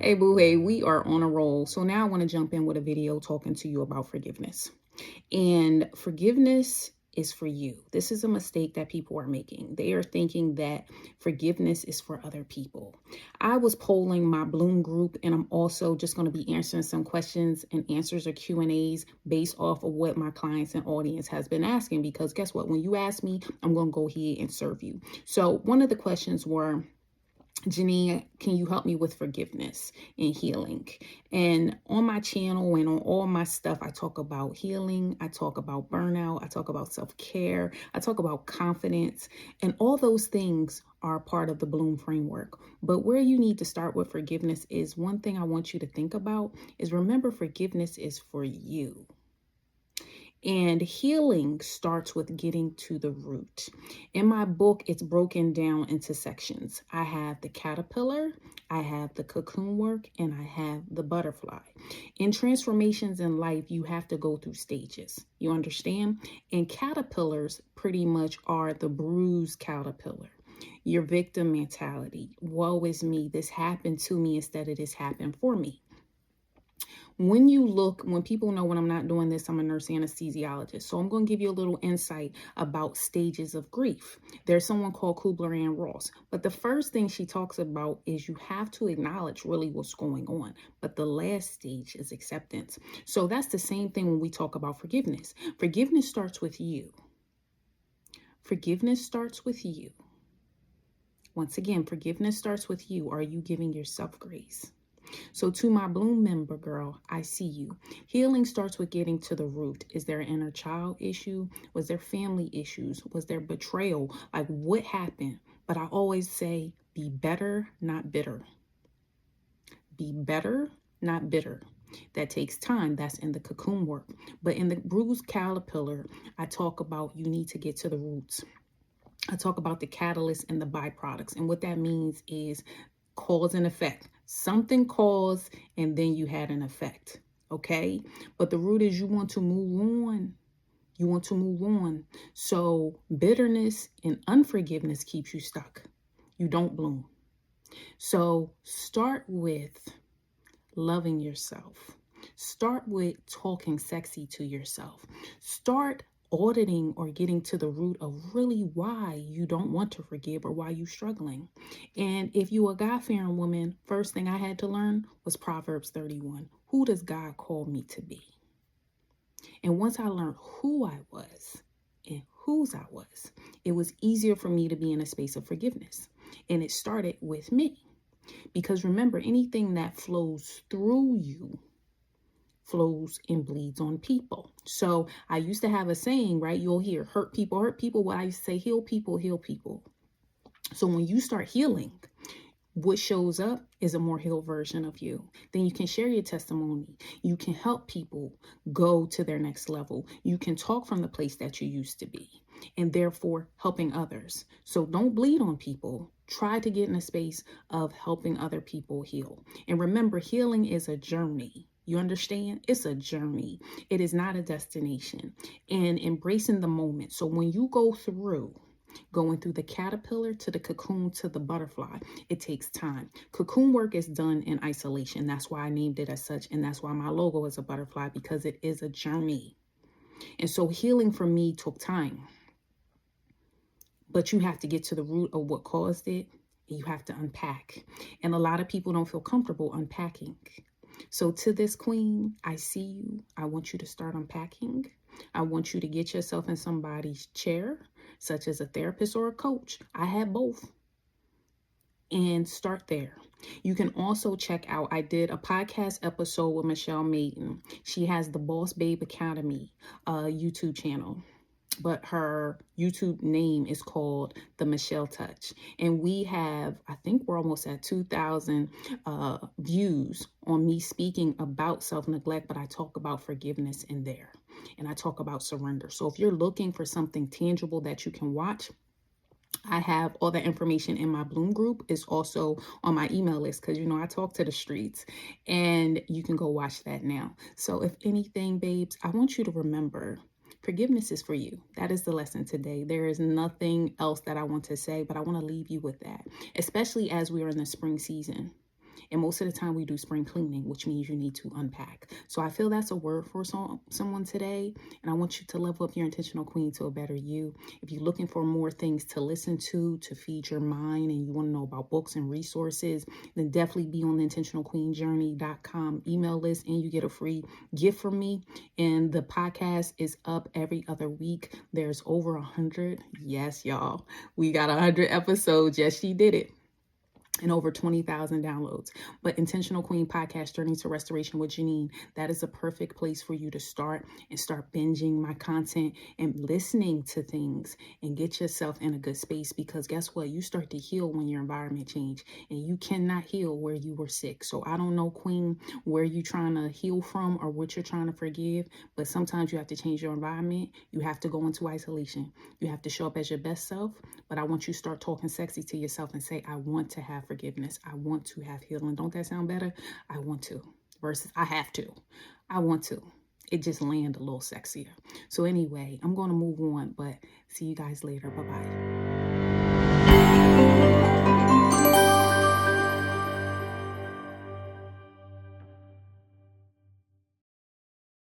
Hey, boo, hey, we are on a roll. So now I want to jump in with a video talking to you about forgiveness. And forgiveness is for you. This is a mistake that people are making. They are thinking that forgiveness is for other people. I was polling my Bloom group, and I'm also just going to be answering some questions and answers or Q&As based off of what my clients and audience has been asking. Because guess what? When you ask me, I'm going to go ahead and serve you. So one of the questions were, Jineen, can you help me with forgiveness and healing? And on my channel and on all my stuff, I talk about healing. I talk about burnout. I talk about self-care. I talk about confidence. And all those things are part of the Bloom framework. But where you need to start with forgiveness is one thing I want you to think about is remember forgiveness is for you. And healing starts with getting to the root. In my book, it's broken down into sections. I have the caterpillar, I have the cocoon work, and I have the butterfly. In transformations in life, you have to go through stages. You understand? And caterpillars pretty much are the bruised caterpillar. Your victim mentality. Woe is me. This happened to me instead of this happened for me. When people know when I'm not doing this, I'm a nurse anesthesiologist. So I'm going to give you a little insight about stages of grief. There's someone called Kubler-Ross. But the first thing she talks about is you have to acknowledge really what's going on. But the last stage is acceptance. So that's the same thing when we talk about forgiveness. Forgiveness starts with you. Forgiveness starts with you. Once again, forgiveness starts with you. Are you giving yourself grace? So to my Bloom member girl, I see you. Healing starts with getting to the root. Is there an inner child issue? Was there family issues? Was there betrayal? Like what happened? But I always say, be better, not bitter. Be better, not bitter. That takes time. That's in the cocoon work. But in the bruised caterpillar, I talk about you need to get to the roots. I talk about the catalyst and the byproducts. And what that means is cause and effect. Something caused and then you had an effect. Okay. But the root is you want to move on. You want to move on. So bitterness and unforgiveness keeps you stuck. You don't bloom. So start with loving yourself. Start with talking sexy to yourself. Start auditing or getting to the root of really why you don't want to forgive or why you're struggling. And if you're a God-fearing woman, first thing I had to learn was Proverbs 31. Who does God call me to be? And once I learned who I was and whose I was, it was easier for me to be in a space of forgiveness. And it started with me. Because remember, anything that flows through you flows and bleeds on people. So I used to have a saying, right? You'll hear hurt people. Well, I used to say heal people, heal people. So when you start healing, what shows up is a more healed version of you. Then you can share your testimony. You can help people go to their next level. You can talk from the place that you used to be and therefore helping others. So don't bleed on people. Try to get in a space of helping other people heal. And remember, healing is a journey. You understand? It's a journey. It is not a destination. And embracing the moment. So when you go through going through the caterpillar to the cocoon to the butterfly, it takes time. Cocoon work is done in isolation. That's why I named it as such. And that's why my logo is a butterfly, because it is a journey. And so healing for me took time. But you have to get to the root of what caused it. And you have to unpack. And a lot of people don't feel comfortable unpacking. So to this queen, I see you. I want you to start unpacking. I want you to get yourself in somebody's chair, such as a therapist or a coach. I have both. And start there. You can also check out, I did a podcast episode with Michelle Maiden. She has the Boss Babe Academy YouTube channel. But her YouTube name is called The Michelle Touch. And we have, I think we're almost at 2,000 views on me speaking about self-neglect, but I talk about forgiveness in there. And I talk about surrender. So if you're looking for something tangible that you can watch, I have all that information in my Bloom group. It's also on my email list because, you know, I talk to the streets, and you can go watch that now. So if anything, babes, I want you to remember, forgiveness is for you. That is the lesson today. There is nothing else that I want to say, but I want to leave you with that, especially as we are in the spring season. And most of the time we do spring cleaning, which means you need to unpack. So I feel that's a word for someone today. And I want you to level up your intentional queen to a better you. If you're looking for more things to listen to feed your mind, and you want to know about books and resources, then definitely be on the intentionalqueenjourney.com email list, and you get a free gift from me. And the podcast is up every other week. There's over 100. Yes, y'all. We got 100 episodes. Yes, she did it. And over 20,000 downloads. But Intentional Queen Podcast, Journey to Restoration with Jineen, that is a perfect place for you to start and start binging my content and listening to things and get yourself in a good space, because guess what? You start to heal when your environment change, and you cannot heal where you were sick. So I don't know, Queen, where you're trying to heal from or what you're trying to forgive, but sometimes you have to change your environment. You have to go into isolation. You have to show up as your best self. But I want you to start talking sexy to yourself and say, I want to have forgiveness. I want to have healing. Don't that sound better? I want to versus I have to. I want to. It just land a little sexier. So anyway, I'm going to move on, but see you guys later. Bye-bye.